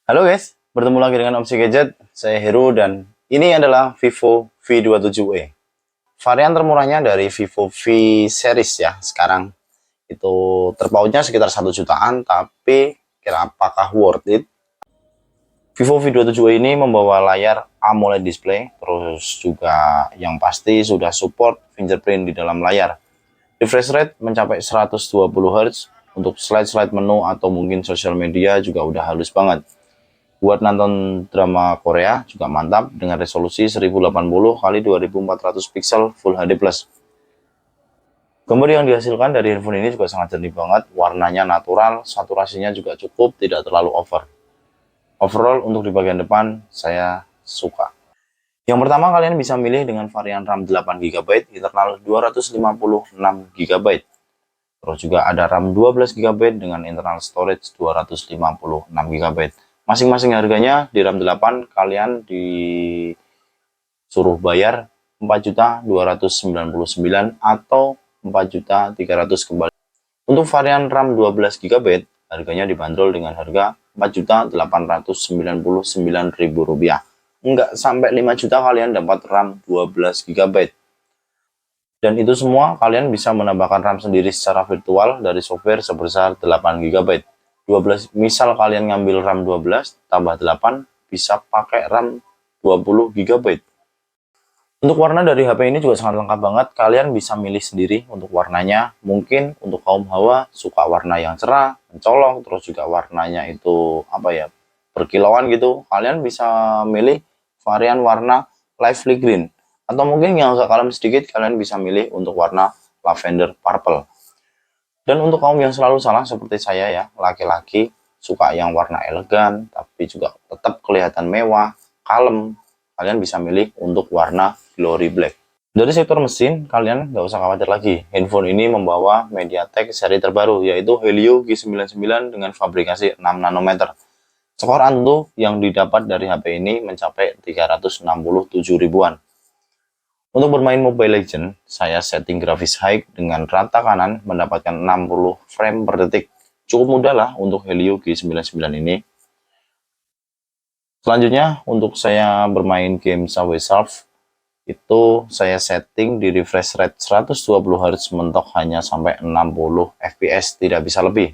Halo guys, bertemu lagi dengan Opsi Gadget. Saya Heru dan ini adalah Vivo V27e. Varian termurahnya dari Vivo V series ya. Sekarang itu terpautnya sekitar 1 jutaan, tapi kira apakah worth it? Vivo V27e ini membawa layar AMOLED display, terus juga yang pasti sudah support fingerprint di dalam layar. Refresh rate mencapai 120 Hz, untuk slide-slide menu atau mungkin sosial media juga udah halus banget. Buat nonton drama Korea juga mantap dengan resolusi 1080 x 2400 pixel Full HD+. Gambar yang dihasilkan dari handphone ini juga sangat jernih banget, warnanya natural, saturasinya juga cukup, tidak terlalu over. Overall untuk di bagian depan saya suka. Yang pertama, kalian bisa milih dengan varian RAM 8GB, internal 256GB. Terus juga ada RAM 12GB dengan internal storage 256GB. Masing-masing harganya di RAM 8 kalian disuruh bayar 4.299 atau 4.300 kembali. Untuk varian RAM 12GB harganya dibanderol dengan harga Rp4.899.000. Enggak sampai 5 juta kalian dapat RAM 12GB. Dan itu semua kalian bisa menambahkan RAM sendiri secara virtual dari software sebesar 8GB. 12, misal kalian ngambil RAM 12 tambah 8 bisa pakai RAM 20GB. Untuk warna dari HP ini juga sangat lengkap banget. Kalian bisa milih sendiri untuk warnanya. Mungkin untuk kaum hawa suka warna yang cerah, mencolok, terus juga warnanya itu berkilauan gitu. Kalian bisa milih varian warna lively green. Atau mungkin yang agak kalem sedikit, kalian bisa milih untuk warna lavender purple. Dan untuk kaum yang selalu salah seperti saya ya, laki-laki suka yang warna elegan, tapi juga tetap kelihatan mewah, kalem, kalian bisa milih untuk warna glory black. Dari sektor mesin, kalian nggak usah khawatir lagi. Handphone ini membawa MediaTek seri terbaru, yaitu Helio G99 dengan fabrikasi 6 nanometer. Skor Antutu yang didapat dari HP ini mencapai 367 ribuan. Untuk bermain Mobile Legends, saya setting grafis high dengan rata kanan mendapatkan 60 frame per detik. Cukup mudah lah untuk Helio G99 ini. Selanjutnya, untuk saya bermain game Subway Surf, itu saya setting di refresh rate 120 Hz mentok hanya sampai 60 fps, tidak bisa lebih.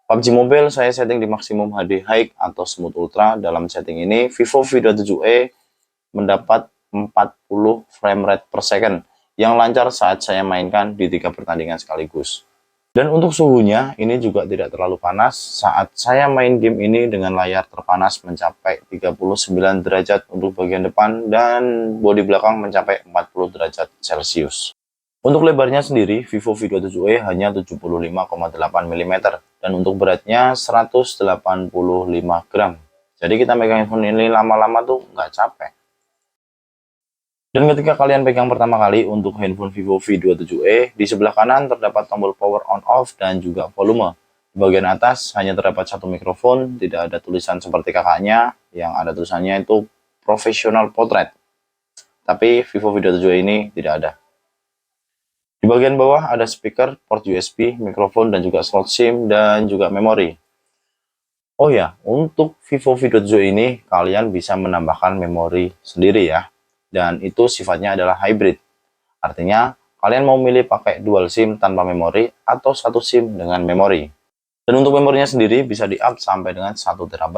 PUBG Mobile saya setting di maksimum HD high atau smooth ultra. Dalam setting ini, Vivo V27e mendapat 40 frame rate per second yang lancar saat saya mainkan di 3 pertandingan sekaligus. Dan untuk suhunya ini juga tidak terlalu panas saat saya main game ini dengan layar terpanas mencapai 39 derajat untuk bagian depan dan bodi belakang mencapai 40 derajat Celcius. Untuk lebarnya sendiri, Vivo V27e hanya 75,8 mm dan untuk beratnya 185 gram. Jadi kita megang handphone ini lama-lama tuh nggak capek. Dan ketika kalian pegang pertama kali untuk handphone Vivo V27e, di sebelah kanan terdapat tombol power on off dan juga volume. Di bagian atas hanya terdapat satu mikrofon, tidak ada tulisan seperti kakaknya, yang ada tulisannya itu professional portrait. Tapi Vivo V27e ini tidak ada. Di bagian bawah ada speaker, port USB, mikrofon, dan juga slot SIM, dan juga memori. Oh ya, untuk Vivo V27e ini kalian bisa menambahkan memori sendiri ya. Dan itu sifatnya adalah hybrid. Artinya, kalian mau milih pakai dual SIM tanpa memori atau satu SIM dengan memori. Dan untuk memorinya sendiri bisa di-up sampai dengan 1 TB.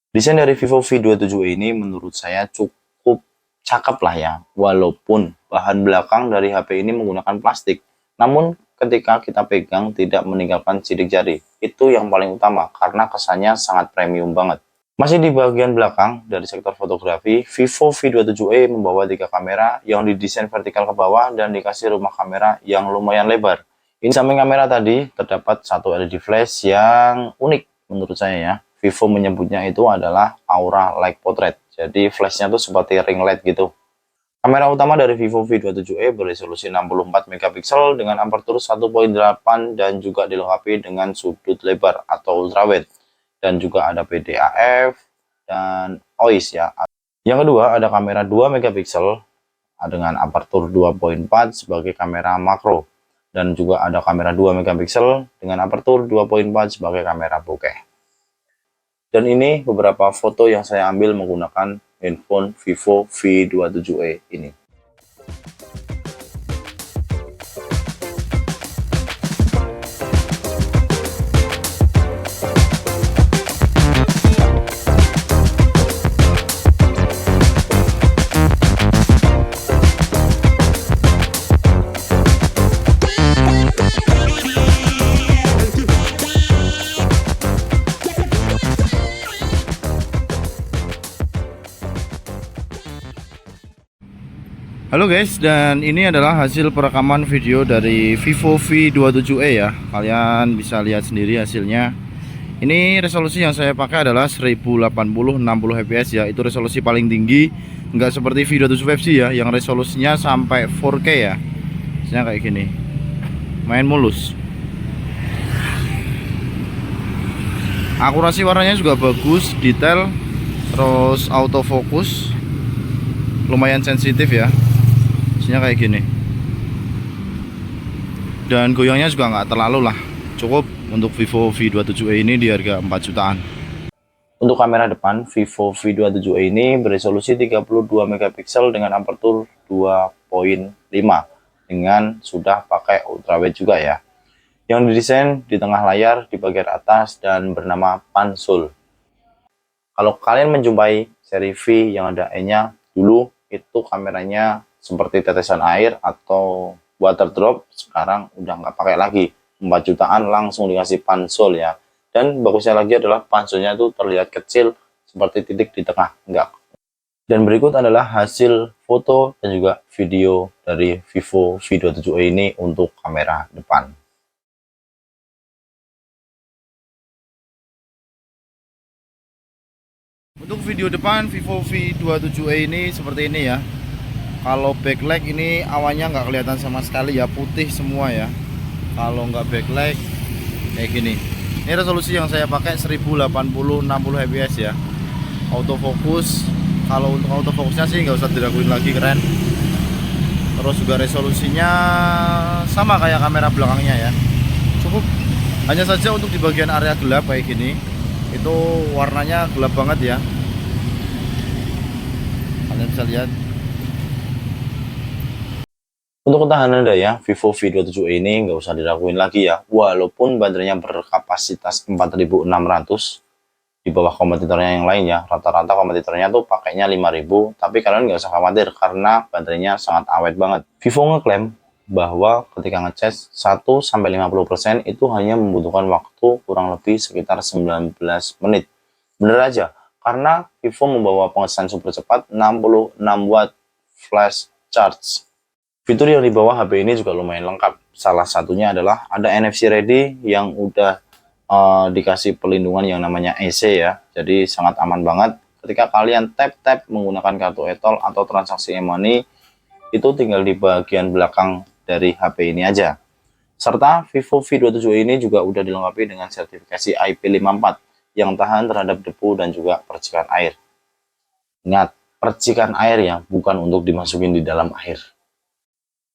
Desain dari Vivo V27e ini menurut saya cukup cakep lah ya. Walaupun bahan belakang dari HP ini menggunakan plastik. Namun ketika kita pegang tidak meninggalkan sidik jari. Itu yang paling utama karena kesannya sangat premium banget. Masih di bagian belakang dari sektor fotografi, Vivo V27e membawa 3 kamera yang didesain vertikal ke bawah dan dikasih rumah kamera yang lumayan lebar. Di samping kamera tadi terdapat satu LED flash yang unik menurut saya ya. Vivo menyebutnya itu adalah Aura Light Portrait. Jadi flashnya tuh seperti ring light gitu. Kamera utama dari Vivo V27e beresolusi 64 megapiksel dengan aperture 1.8 dan juga dilengkapi dengan sudut lebar atau ultrawide. Dan juga ada PDAF dan OIS ya. Yang kedua ada kamera 2 megapiksel dengan aperture 2.4 sebagai kamera makro. Dan juga ada kamera 2 megapiksel dengan aperture 2.4 sebagai kamera bokeh. Dan ini beberapa foto yang saya ambil menggunakan handphone Vivo V27e ini. Halo guys, dan ini adalah hasil perekaman video dari Vivo V27e ya. Kalian bisa lihat sendiri hasilnya. Ini resolusi yang saya pakai adalah 1080 60 fps ya. Itu resolusi paling tinggi, nggak seperti V27 5G ya, yang resolusinya sampai 4K ya. Misalnya kayak gini, main mulus. Akurasi warnanya juga bagus, detail, terus autofocus, lumayan sensitif ya. Kayak gini, dan goyangnya juga nggak terlalu lah, cukup untuk Vivo V27e ini di harga 4 jutaan. Untuk kamera depan, Vivo V27e ini beresolusi 32 megapiksel dengan aperture 2.5 dengan sudah pakai ultrawide juga ya, yang didesain di tengah layar di bagian atas dan bernama Pansul. Kalau kalian menjumpai seri V yang ada E-nya dulu, itu kameranya seperti tetesan air atau water drop, sekarang udah nggak pakai lagi. 4 jutaan langsung dikasih Pansul ya. Dan bagusnya lagi adalah Pansulnya itu terlihat kecil seperti titik di tengah, enggak. Dan berikut adalah hasil foto dan juga video dari Vivo V27e ini untuk kamera depan. Untuk video depan Vivo V27e ini seperti ini ya. Kalau backlight ini awannya nggak kelihatan sama sekali ya, putih semua ya. Kalau nggak backlight kayak gini. Ini resolusi yang saya pakai 1080 60 fps ya. Autofocus, kalau untuk autofocusnya sih nggak usah diraguin lagi, keren. Terus juga resolusinya sama kayak kamera belakangnya ya, cukup. Hanya saja untuk di bagian area gelap kayak gini, itu warnanya gelap banget ya. Kalian bisa lihat. Untuk ketahanan daya, Vivo V27e ini nggak usah diraguin lagi ya. Walaupun baterainya berkapasitas 4600 di bawah kompetitornya yang lain ya. Rata-rata kompetitornya tuh pakainya 5000, tapi kalian nggak usah khawatir karena baterainya sangat awet banget. Vivo ngeklaim bahwa ketika ngecas 1-50% itu hanya membutuhkan waktu kurang lebih sekitar 19 menit. Bener aja, karena Vivo membawa pengecasan super cepat 66 watt flash charge. Fitur yang dibawa HP ini juga lumayan lengkap. Salah satunya adalah ada NFC ready yang udah dikasih pelindungan yang namanya EC ya. Jadi sangat aman banget. Ketika kalian tap-tap menggunakan kartu e-tol atau transaksi e-money, itu tinggal di bagian belakang dari HP ini aja. Serta Vivo V27e ini juga udah dilengkapi dengan sertifikasi IP54 yang tahan terhadap debu dan juga percikan air. Ingat, percikan air ya, bukan untuk dimasukin di dalam air.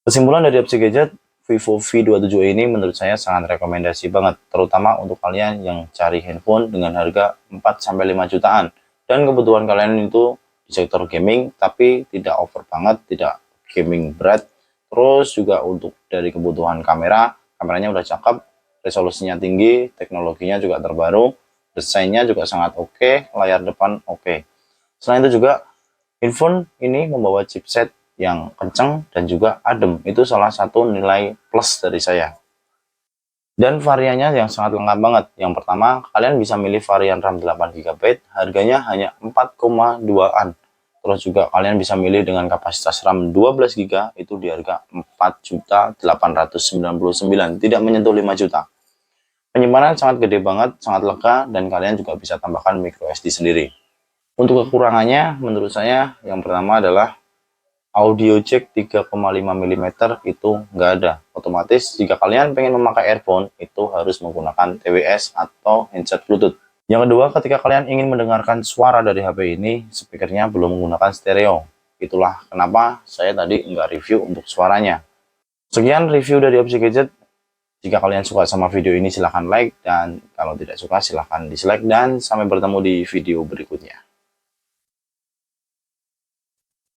Kesimpulan dari Opsi Gadget, Vivo V27e ini menurut saya sangat rekomendasi banget, terutama untuk kalian yang cari handphone dengan harga 4-5 jutaan. Dan kebutuhan kalian itu di sektor gaming, tapi tidak over banget, tidak gaming berat. Terus juga untuk dari kebutuhan kameranya udah cakep, resolusinya tinggi, teknologinya juga terbaru, desainnya juga sangat oke, layar depan oke. Selain itu juga, handphone ini membawa chipset yang kencang dan juga adem. Itu salah satu nilai plus dari saya. Dan variannya yang sangat lengkap banget. Yang pertama, kalian bisa milih varian RAM 8GB, harganya hanya 4,2an. Terus juga kalian bisa milih dengan kapasitas RAM 12GB, itu di harga 4.899.000, tidak menyentuh 5 juta. Penyimpanan sangat gede banget, sangat lega, dan kalian juga bisa tambahkan micro SD sendiri. Untuk kekurangannya, menurut saya, yang pertama adalah audio jack 3,5 mm itu nggak ada. Otomatis jika kalian pengen memakai earphone itu harus menggunakan TWS atau headset Bluetooth. Yang kedua, ketika kalian ingin mendengarkan suara dari HP ini, speakernya belum menggunakan stereo. Itulah kenapa saya tadi nggak review untuk suaranya. Sekian review dari Opsi Gadget. Jika kalian suka sama video ini silahkan like, dan kalau tidak suka silahkan dislike, dan sampai bertemu di video berikutnya.